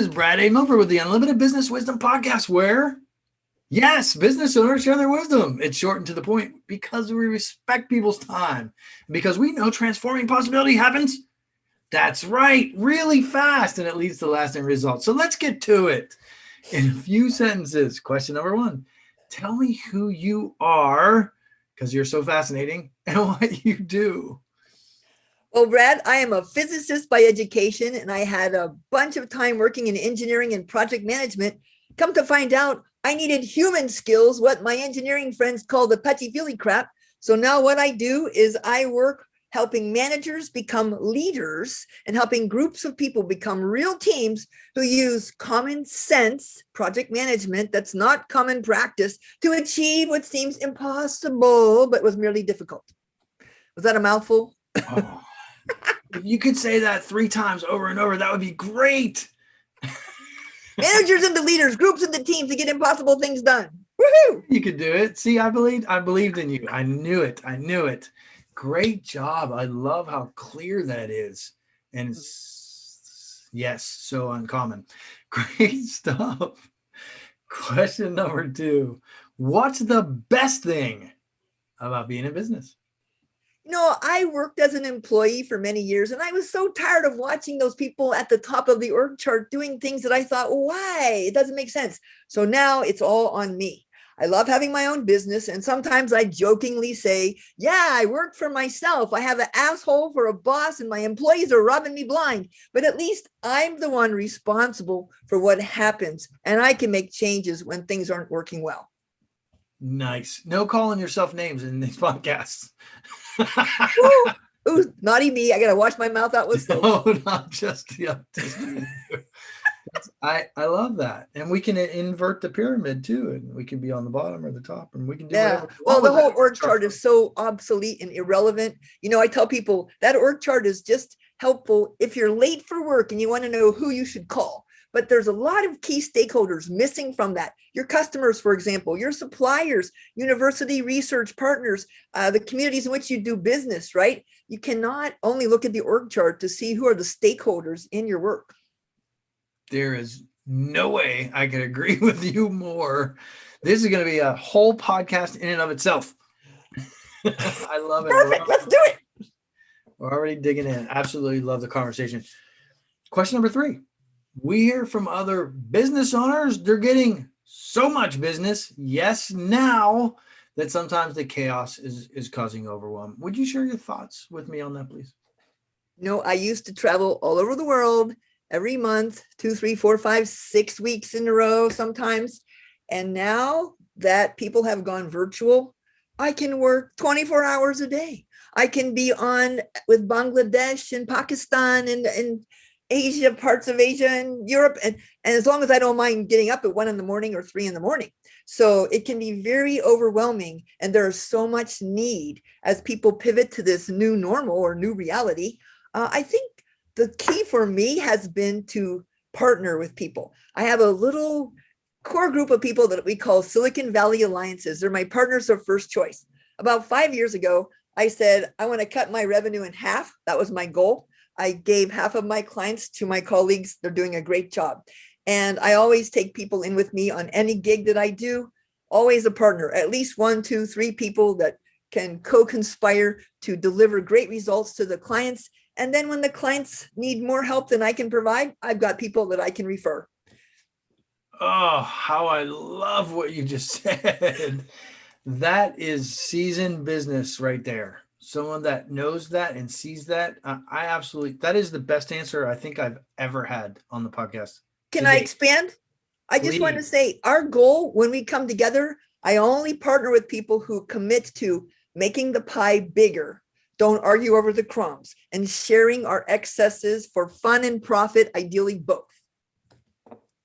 Brad A. Milford with the Unlimited Business Wisdom Podcast, where, yes, business owners share their wisdom. It's short and to the point because we respect people's time. Because we know transforming possibility happens, that's right, really fast, and it leads to lasting results. So let's get to it. In a few sentences, question number one, tell me who you are, because you're so fascinating, and what you do. Well, Brad, I am a physicist by education, and I had a bunch of time working in engineering and project management. Come to find out, I needed human skills, what my engineering friends call the touchy-feely crap. So now what I do is I work helping managers become leaders and helping groups of people become real teams who use common sense project management that's not common practice to achieve what seems impossible, but was merely difficult. Was that a mouthful? Oh. If you could say that 3 times over and over, that would be great. Managers into leaders, groups into teams to get impossible things done. Woohoo! You could do it. See, I believed in you. I knew it. Great job. I love how clear that is. And yes, so uncommon. Great stuff. Question number 2. What's the best thing about being in business? I worked as an employee for many years, and I was so tired of watching those people at the top of the org chart doing things that I thought, why? It doesn't make sense. So now it's all on me. I love having my own business, and sometimes I jokingly say, yeah, I work for myself. I have an asshole for a boss, and my employees are robbing me blind. But at least I'm the one responsible for what happens, and I can make changes when things aren't working well. Nice. No calling yourself names in these podcasts. Ooh, naughty me. I got to wash my mouth out with soap. No, not just, yeah. I love that. And we can invert the pyramid too. And we can be on the bottom or the top, and we can do whatever. Well, the whole org chart is so obsolete and irrelevant. I tell people that org chart is just helpful if you're late for work and you want to know who you should call. But there's a lot of key stakeholders missing from that. Your customers, for example, your suppliers, university research partners, the communities in which you do business, right? You cannot only look at the org chart to see who are the stakeholders in your work. There is no way I can agree with you more. This is going to be a whole podcast in and of itself. I love it. Perfect. Let's do it. We're already digging in. Absolutely love the conversation. Question number 3. We hear from other business owners, they're getting so much business, yes, now, that sometimes the chaos is causing overwhelm. Would you share your thoughts with me on that, please? I used to travel all over the world every month, 2, 3, 4, 5, 6 weeks in a row sometimes. And now that people have gone virtual, I can work 24 hours a day. I can be on with Bangladesh and Pakistan and Asia, parts of Asia and Europe. And as long as I don't mind getting up at 1 a.m. or 3 a.m. So it can be very overwhelming. And there is so much need as people pivot to this new normal or new reality. I think the key for me has been to partner with people. I have a little core group of people that we call Silicon Valley Alliances. They're my partners of first choice. About 5 years ago, I said, I want to cut my revenue in half. That was my goal. I gave half of my clients to my colleagues. They're doing a great job. And I always take people in with me on any gig that I do, always a partner, at least 1, 2, 3 people that can co-conspire to deliver great results to the clients. And then when the clients need more help than I can provide, I've got people that I can refer. Oh, how I love what you just said. That is seasoned business right there. Someone that knows that and sees that. That is the best answer I think I've ever had on the podcast. Can I expand? I just want to say our goal when we come together, I only partner with people who commit to making the pie bigger. Don't argue over the crumbs, and sharing our excesses for fun and profit, ideally both.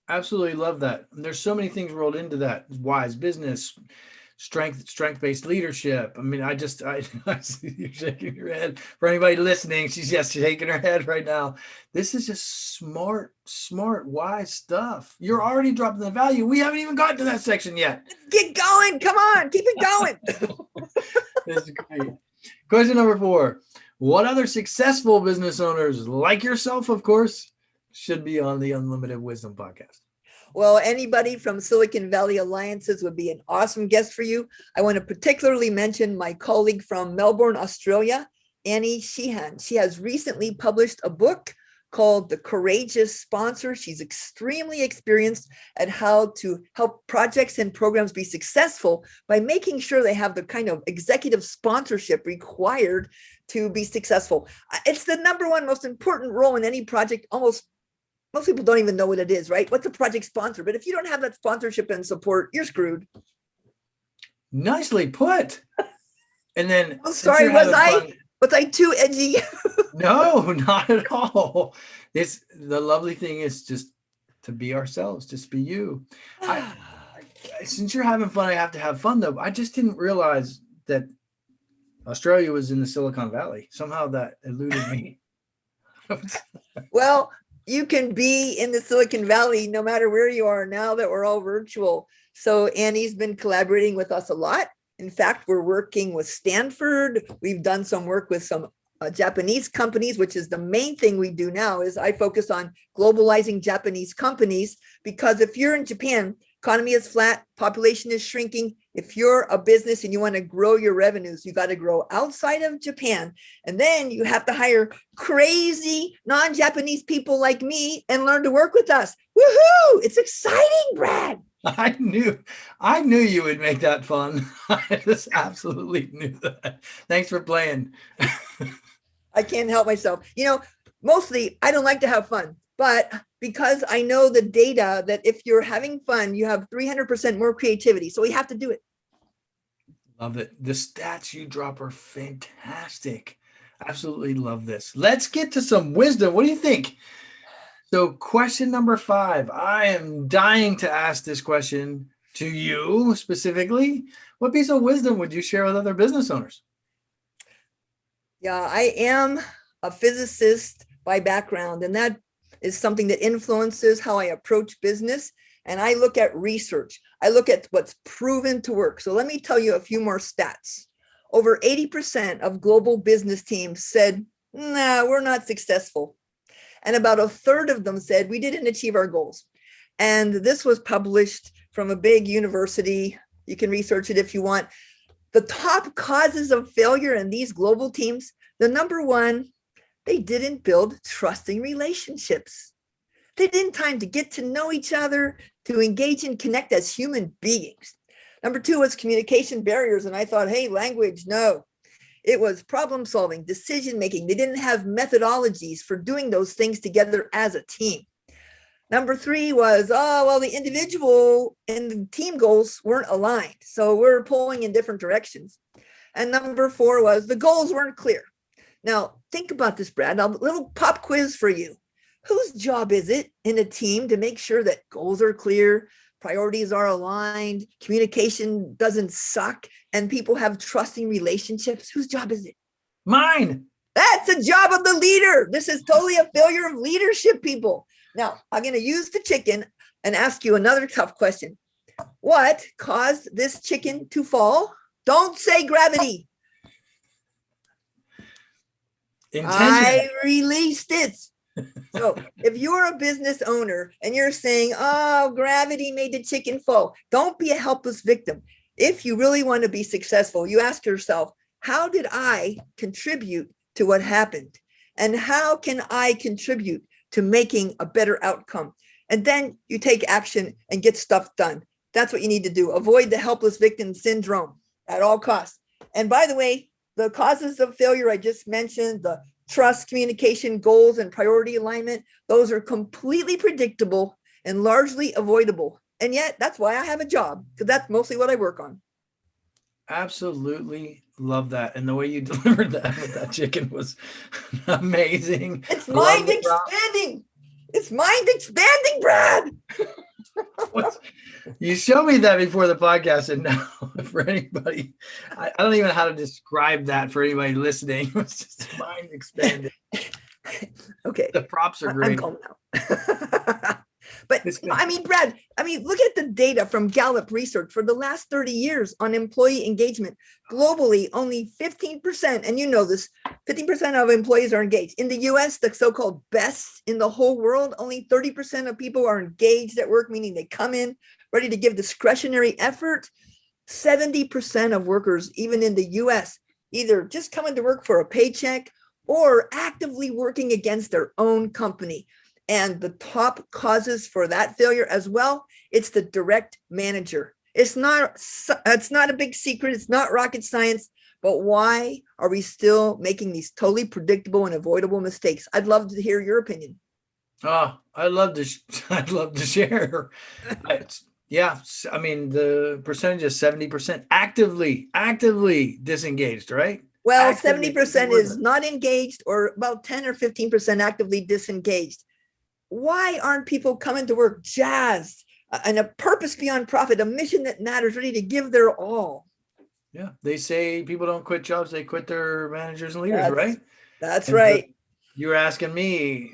Absolutely love that. There's so many things rolled into that. Wise business, strength-based leadership. I mean, I see you shaking your head. For anybody listening, she's just shaking her head right now. This is just smart, wise stuff. You're already dropping the value. We haven't even gotten to that section yet. Get going. Come on, keep it going. This is great. Question number 4. What other successful business owners, like yourself, of course, should be on the Unlimited Wisdom podcast. Well, anybody from Silicon Valley Alliances would be an awesome guest for you. I want to particularly mention my colleague from Melbourne, Australia, Annie Sheehan. She has recently published a book called The Courageous Sponsor. She's extremely experienced at how to help projects and programs be successful by making sure they have the kind of executive sponsorship required to be successful. It's the number one most important role in any project. Most people don't even know what it is, right? What's a project sponsor? But if you don't have that sponsorship and support, you're screwed. Nicely put. And then, I'm sorry, was I too edgy? No, not at all. It's the lovely thing is just to be ourselves, just be you. Since you're having fun, I have to have fun though. I just didn't realize that Australia was in the Silicon Valley. Somehow that eluded me. Well, you can be in the Silicon Valley no matter where you are now that we're all virtual. So Annie's been collaborating with us a lot. In fact, we're working with Stanford. We've done some work with some Japanese companies, which is the main thing we do now. Is I focus on globalizing Japanese companies, because if you're in Japan, economy is flat, population is shrinking. If you're a business and you want to grow your revenues, you got to grow outside of Japan. And then you have to hire crazy non-Japanese people like me and learn to work with us. Woohoo! It's exciting, Brad. I knew you would make that fun. I just absolutely knew that. Thanks for playing. I can't help myself. Mostly I don't like to have fun, but because I know the data that if you're having fun, you have 300% more creativity. So we have to do it. Love it. The stats you drop are fantastic. Absolutely love this. Let's get to some wisdom. What do you think? So question number 5, I am dying to ask this question to you specifically. What piece of wisdom would you share with other business owners? Yeah, I am a physicist by background, and that is something that influences how I approach business. And I look at research. I look at what's proven to work. So let me tell you a few more stats. Over 80% of global business teams said, nah, we're not successful. And about a third of them said, we didn't achieve our goals. And this was published from a big university. You can research it if you want. The top causes of failure in these global teams, the number one, they didn't build trusting relationships. They didn't time to get to know each other, to engage and connect as human beings. Number 2 was communication barriers. And I thought, hey, language, no. It was problem solving, decision making. They didn't have methodologies for doing those things together as a team. Number 3 was, the individual and the team goals weren't aligned. So we're pulling in different directions. And number 4 was the goals weren't clear. Now, think about this, Brad. A little pop quiz for you. Whose job is it in a team to make sure that goals are clear, priorities are aligned, communication doesn't suck, and people have trusting relationships? Whose job is it? Mine. That's a job of the leader. This is totally a failure of leadership, people. Now, I'm going to use the chicken and ask you another tough question. What caused this chicken to fall? Don't say gravity. I released it. So if you're a business owner and you're saying, gravity made the chicken fall, don't be a helpless victim. If you really want to be successful, you ask yourself, how did I contribute to what happened? And how can I contribute to making a better outcome? And then you take action and get stuff done. That's what you need to do. Avoid the helpless victim syndrome at all costs. And by the way, the causes of failure I just mentioned, the trust, communication, goals, and priority alignment, those are completely predictable and largely avoidable. And yet that's why I have a job, because that's mostly what I work on. Absolutely love that. And the way you delivered that with that chicken was amazing. It's mind expanding. It's mind expanding, Brad. You showed me that before the podcast, and now for anybody, I don't even know how to describe that for anybody listening. It's just mind expanding. Okay. The props are great. I'm calm now. But I mean, Brad, look at the data from Gallup research for the last 30 years on employee engagement. Globally, only 15%, and you know this, 15% of employees are engaged. In the US, the so-called best in the whole world, only 30% of people are engaged at work, meaning they come in ready to give discretionary effort. 70% of workers, even in the US, either just coming to work for a paycheck or actively working against their own company. And the top causes for that failure as well, it's the direct manager. It's not a big secret. It's not rocket science. But why are we still making these totally predictable and avoidable mistakes? I'd love to hear your opinion. Oh, I'd love to share. Yeah, I mean, the percentage is 70% actively disengaged, right? Well, Actively 70% is not engaged, or about 10 or 15% actively disengaged. Why aren't people coming to work jazzed and a purpose beyond profit, a mission that matters, ready to give their all? Yeah, they say people don't quit jobs, they quit their managers and leaders, right? That's And right. you were asking me,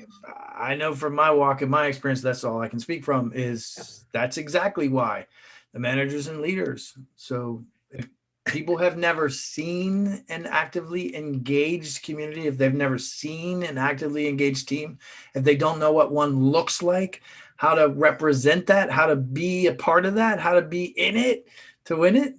I know from my walk and my experience, that's all I can speak from, is that's exactly why. The managers and leaders. So if people have never seen an actively engaged community, if they've never seen an actively engaged team, if they don't know what one looks like, how to represent that, how to be a part of that, how to be in it to win it.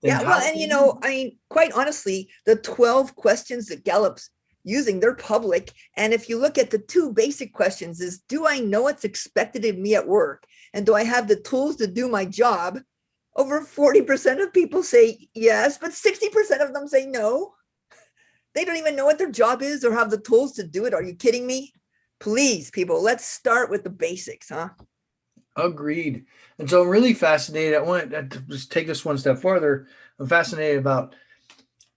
Yeah, well, and quite honestly, the 12 questions that Gallup's using, they're public. And if you look at the two basic questions is, do I know what's expected of me at work? And do I have the tools to do my job? Over 40% of people say yes, but 60% of them say no. They don't even know what their job is or have the tools to do it. Are you kidding me? Please, people, let's start with the basics, huh? Agreed. And so I'm really fascinated. I want to just take this one step further. I'm fascinated about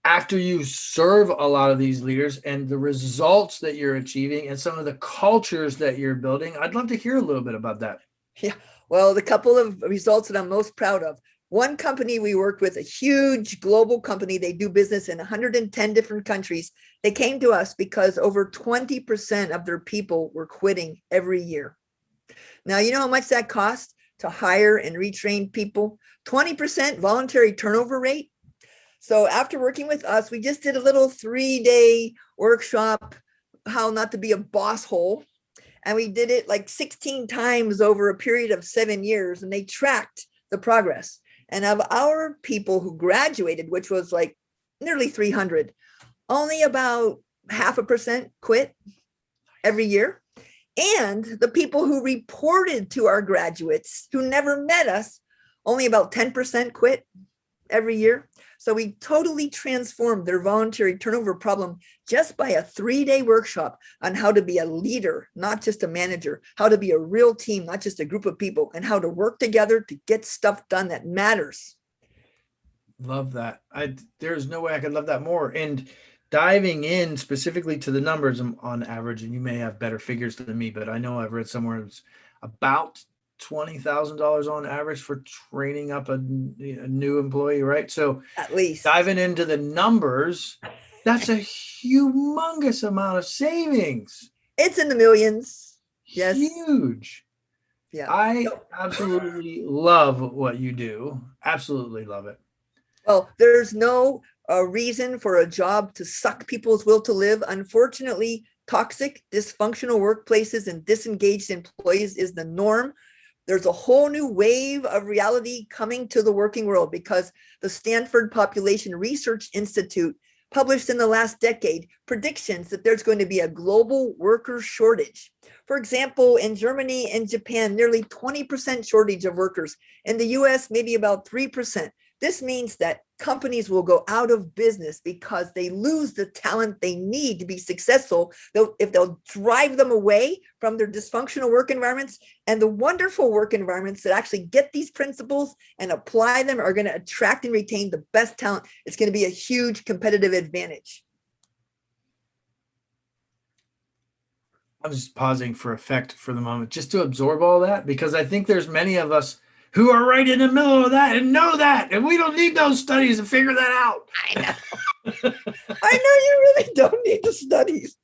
after you serve a lot of these leaders and the results that you're achieving and some of the cultures that you're building. I'd love to hear a little bit about that. Yeah, well, the couple of results that I'm most proud of. One company we worked with, a huge global company, they do business in 110 different countries. They came to us because over 20% of their people were quitting every year. Now, you know how much that costs to hire and retrain people? 20% voluntary turnover rate. So after working with us, we just did a little 3-day workshop, how not to be a boss hole. And we did it like 16 times over a period of 7 years, and they tracked the progress. And of our people who graduated, which was like nearly 300, only about 0.5% quit every year. And the people who reported to our graduates who never met us, only about 10% quit every year. So we totally transformed their voluntary turnover problem just by a 3-day workshop on how to be a leader, not just a manager, how to be a real team, not just a group of people, and how to work together to get stuff done that matters. Love that. There's no way I could love that more. And diving in specifically to the numbers on average, and you may have better figures than me, but I know I've read somewhere it's about $20,000 on average for training up a new employee, right? So at least diving into the numbers, that's a humongous amount of savings. It's in the millions. Yes. Huge. Yeah. I absolutely love what you do. Absolutely love it. Well, there's no reason for a job to suck people's will to live. Unfortunately, toxic, dysfunctional workplaces and disengaged employees is the norm. There's a whole new wave of reality coming to the working world because the Stanford Population Research Institute published in the last decade predictions that there's going to be a global worker shortage. For example, in Germany and Japan, nearly 20% shortage of workers. In the US, maybe about 3%. This means that companies will go out of business because they lose the talent they need to be successful. If they'll drive them away from their dysfunctional work environments, and the wonderful work environments that actually get these principles and apply them are going to attract and retain the best talent. It's going to be a huge competitive advantage. I'm just pausing for effect for the moment, just to absorb all that, because I think there's many of us who are right in the middle of that and know that, and we don't need those studies to figure that out. I know. I know you really don't need the studies.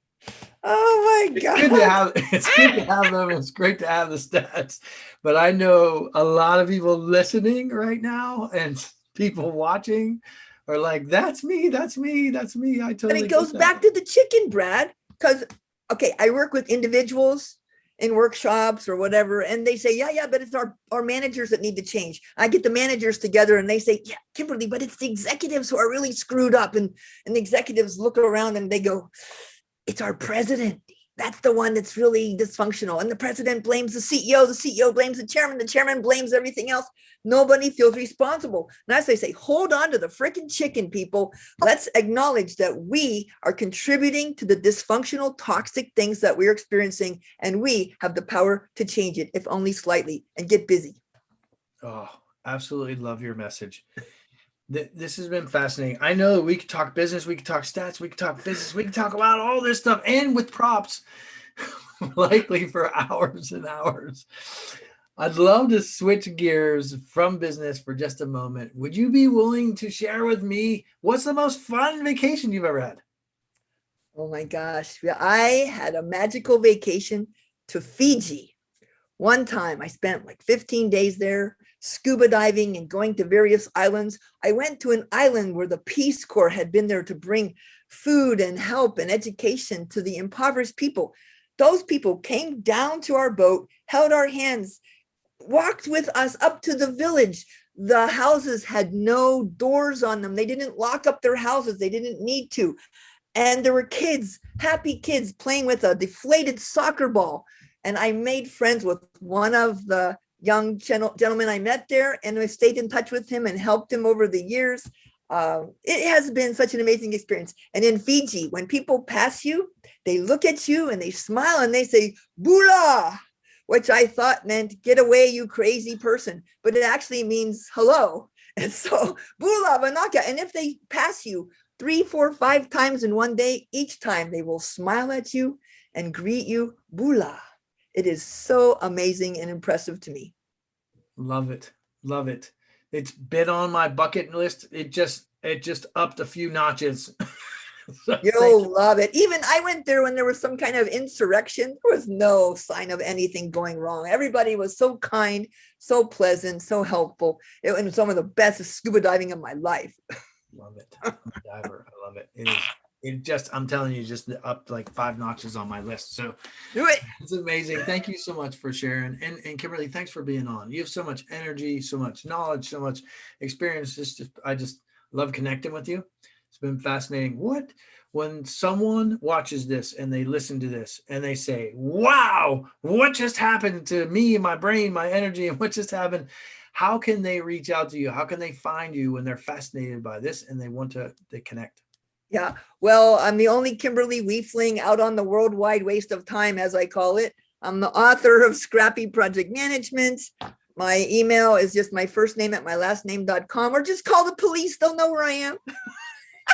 Oh my It's good to God. have it's good to have them. It's great to have the stats. But I know a lot of people listening right now and people watching are like, that's me, that's me, that's me. I And totally it get goes that. back to the chicken, Brad, because, okay, I work with individuals in workshops or whatever, and they say, yeah, but it's our managers that need to change. I get the managers together and they say, yeah, Kimberly, but it's the executives who are really screwed up. And the executives look around and they go, it's our president. That's the one that's really dysfunctional. And the president blames the CEO blames the chairman blames everything else. Nobody feels responsible. And as I say, hold on to the freaking chicken, people. Let's acknowledge that we are contributing to the dysfunctional, toxic things that we're experiencing, and we have the power to change it, if only slightly, and get busy. Oh, absolutely love your message. This has been fascinating. I know that we could talk business, we could talk stats, we could talk business, we could talk about all this stuff, and with props, likely for hours and hours. I'd love to switch gears from business for just a moment. Would you be willing to share with me what's the most fun vacation you've ever had? Oh my gosh. I had a magical vacation to Fiji. One time I spent like 15 days there, scuba diving and going to various islands. I went to an island where the Peace Corps had been there to bring food and help and education to the impoverished people. Those people came down to our boat, held our hands, walked with us up to the village. The houses had no doors on them. They didn't lock up their houses. They didn't need to. And there were kids, happy kids, playing with a deflated soccer ball. And I made friends with one of the young gentlemen I met there, and I stayed in touch with him and helped him over the years. It has been such an amazing experience. And in Fiji, when people pass you, they look at you and they smile and they say, Bula, which I thought meant get away, you crazy person. But it actually means hello. And so, Bula, Vanaka. And if they pass you 3, 4, 5 times in one day, each time they will smile at you and greet you, Bula. It is so amazing and impressive to me. Love it. Love it. It's been on my bucket list. It just upped a few notches. So You'll love it. Even I went there when there was some kind of insurrection. There was no sign of anything going wrong. Everybody was so kind, so pleasant, so helpful. It was some of the best scuba diving of my life. love it. I'm a diver. I love it. I'm telling you, just up like 5 notches on my list. So Do it. it's amazing. Thank you so much for sharing. And Kimberly, thanks for being on. You have so much energy, so much knowledge, so much experience. I just love connecting with you. It's been fascinating. When someone watches this and they listen to this and they say, wow, what just happened to me, my brain, my energy, and what just happened? How can they reach out to you? How can they find you when they're fascinated by this and they want to connect? Yeah. Well, I'm the only Kimberly Wiefling out on the worldwide waste of time, as I call it. I'm the author of Scrappy Project Management. My email is just my first name at my last name.com, or just call the police. They'll know where I am.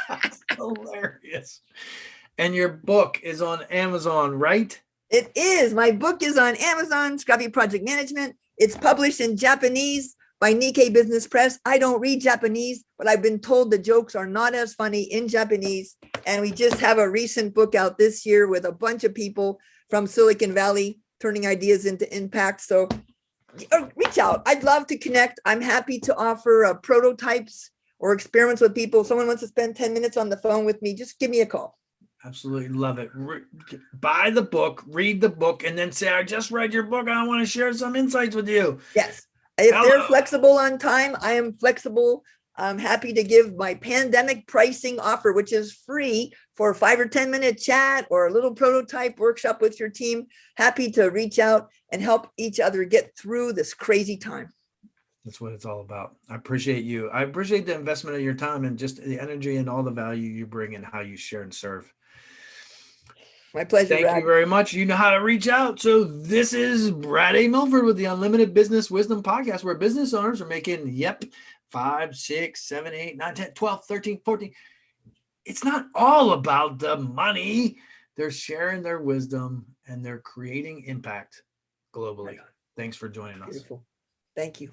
That's hilarious. And your book is on Amazon, right? It is. My book is on Amazon, Scrappy Project Management. It's published in Japanese by Nikkei Business Press. I don't read Japanese, but I've been told the jokes are not as funny in Japanese. And we just have a recent book out this year with a bunch of people from Silicon Valley turning ideas into impact. So reach out. I'd love to connect. I'm happy to offer prototypes or experiments with people. If someone wants to spend 10 minutes on the phone with me, just give me a call. Absolutely love it. Buy the book, read the book, and then say, I just read your book. I want to share some insights with you. Yes. If they're flexible on time, I am flexible. I'm happy to give my pandemic pricing offer, which is free for a 5 or 10 minute chat or a little prototype workshop with your team. Happy to reach out and help each other get through this crazy time. That's what it's all about. I appreciate you. I appreciate the investment of your time and just the energy and all the value you bring and how you share and serve. My pleasure, Thank you very much. You know how to reach out. So this is Brad A. Milford with the Unlimited Business Wisdom Podcast, where business owners are making, 5, 6, 7, 8, 9, 10, 12, 13, 14. It's not all about the money. They're sharing their wisdom and they're creating impact globally. Thanks for joining us. Beautiful. Thank you.